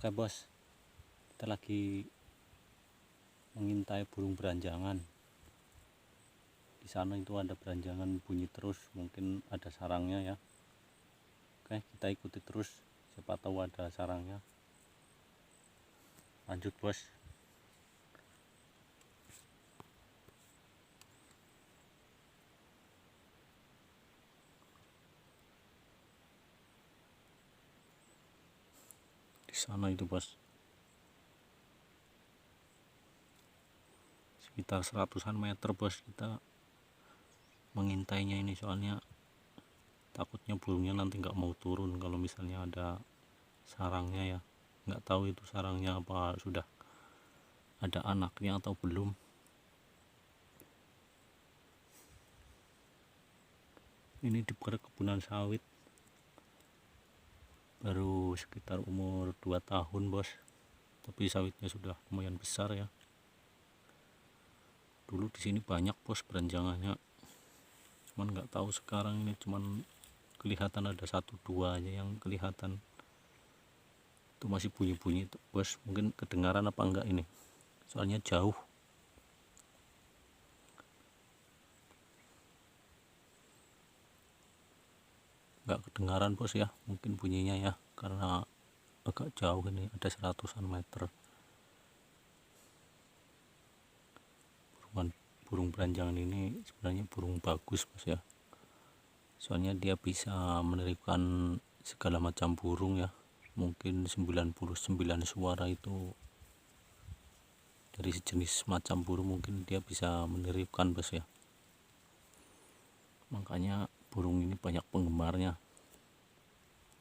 Oke bos, kita lagi mengintai burung beranjangan. Di sana itu ada beranjangan bunyi terus, mungkin ada sarangnya ya. Oke, kita ikuti terus, siapa tahu ada sarangnya. Lanjut bos. Di sana itu bos, sekitar 100-an meter bos, kita mengintainya ini, soalnya takutnya burungnya nanti nggak mau turun kalau misalnya ada sarangnya ya. Nggak tahu itu sarangnya apa sudah ada anaknya atau belum. Ini di perkebunan sawit, baru sekitar umur 2 tahun bos, tapi sawitnya sudah lumayan besar ya. Dulu di sini banyak bos beranjangannya, cuman nggak tahu sekarang ini cuman kelihatan ada 1-2 aja yang kelihatan. Itu masih bunyi-bunyi itu bos, mungkin kedengaran apa enggak ini, soalnya jauh. Nggak kedengaran bos ya, mungkin bunyinya ya, karena agak jauh, ini ada 100-an meter. Burung beranjangan ini sebenarnya burung bagus bos ya, soalnya dia bisa menirukan segala macam burung ya. Mungkin 99 suara itu dari sejenis macam burung mungkin dia bisa menirukan bos ya, makanya burung ini banyak penggemarnya.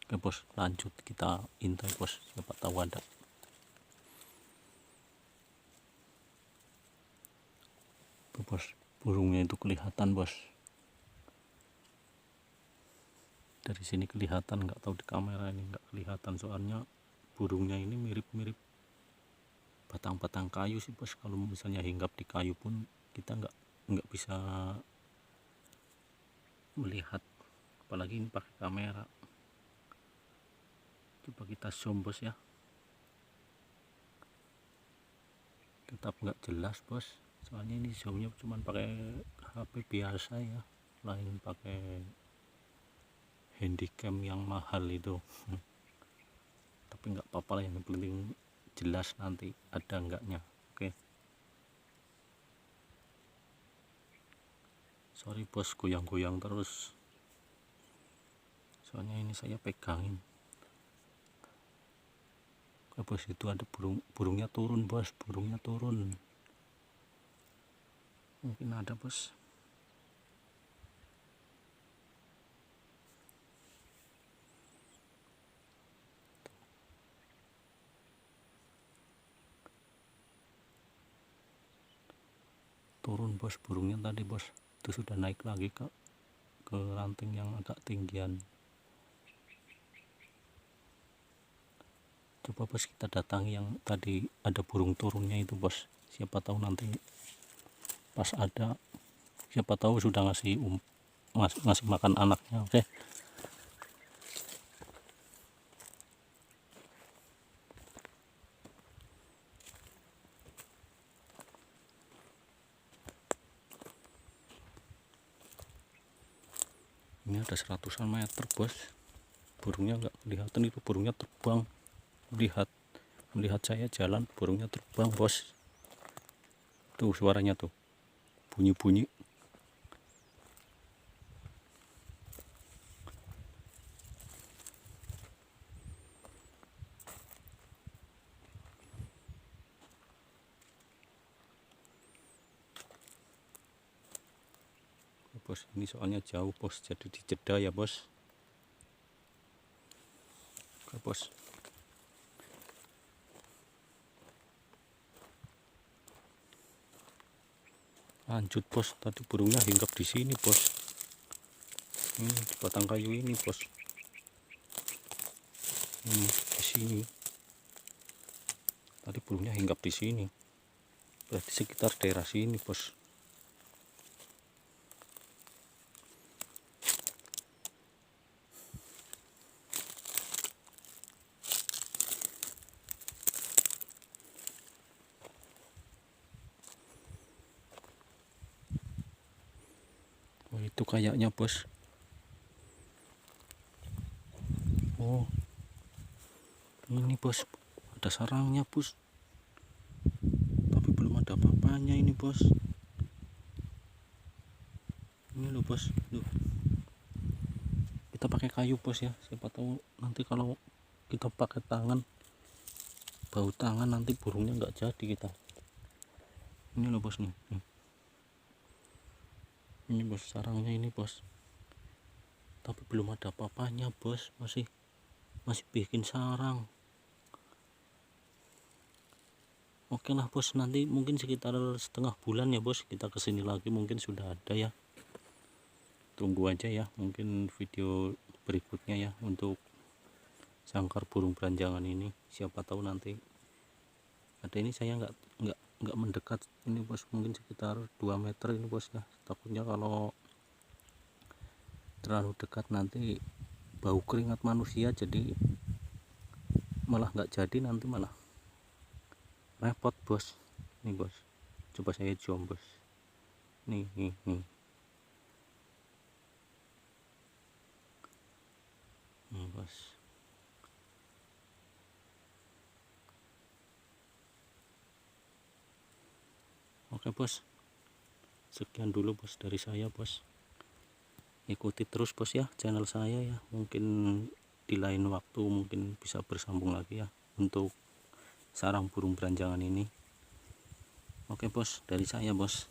Oke bos, lanjut kita intai bos, siapa tahu ada. Tuh bos, burungnya itu kelihatan bos, dari sini kelihatan, nggak tahu di kamera ini nggak kelihatan, soalnya burungnya ini mirip-mirip batang-batang kayu sih bos. Kalau misalnya hinggap di kayu pun kita nggak bisa melihat, apalagi ini pakai kamera. Coba kita zoom bos ya, tetap nggak jelas bos, soalnya ini zoomnya cuma pakai HP biasa ya, lain pakai handycam yang mahal itu. Tapi nggak apa-apa lah, yang penting jelas nanti ada enggaknya. Oke, sorry bos goyang-goyang terus, soalnya ini saya pegangin. Oke bos, itu ada burungnya turun bos, burungnya turun, mungkin ada bos. Turun bos burungnya tadi bos, itu sudah naik lagi ke ranting yang agak tinggian. Coba bos kita datangi yang tadi ada burung turunnya itu bos, siapa tahu nanti pas ada, siapa tahu sudah ngasih makan anaknya. Oke, ini ada 100-an meter bos, burungnya nggak kelihatan, itu burungnya terbang, melihat saya jalan, burungnya terbang bos. Tuh suaranya tuh, bunyi-bunyi. Bos, ini soalnya jauh bos, jadi dijeda ya bos. Oke bos, lanjut bos, tadi burungnya hinggap di sini bos, ini di batang kayu ini bos, ini di sini tadi burungnya hinggap di sini, berarti sekitar daerah sini bos. Itu kayaknya bos. Oh ini bos, ada sarangnya bos, tapi belum ada apa-apanya ini bos. Ini loh bos, loh. Kita pakai kayu bos ya, siapa tahu nanti kalau kita pakai tangan, bau tangan, nanti burungnya nggak jadi kita. Ini loh bos nih. Ini bos sarangnya ini bos, tapi belum ada apa-apanya bos, masih bikin sarang. Oke lah bos, nanti mungkin sekitar setengah bulan ya bos, kita kesini lagi mungkin sudah ada ya. Tunggu aja ya, mungkin video berikutnya ya untuk sangkar burung beranjangan ini. Siapa tahu nanti ada. Ini saya nggak mendekat ini bos, mungkin sekitar 2 meter ini bos ya. Takutnya kalau terlalu dekat nanti bau keringat manusia, jadi malah nggak jadi, nanti malah repot bos. Nih bos, coba saya zoom bos. Nih. Bos. Oke bos, sekian dulu bos dari saya bos. Ikuti terus bos ya channel saya ya, mungkin di lain waktu mungkin bisa bersambung lagi ya untuk sarang burung beranjangan ini. Oke bos, dari saya bos.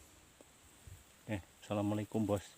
Assalamualaikum bos.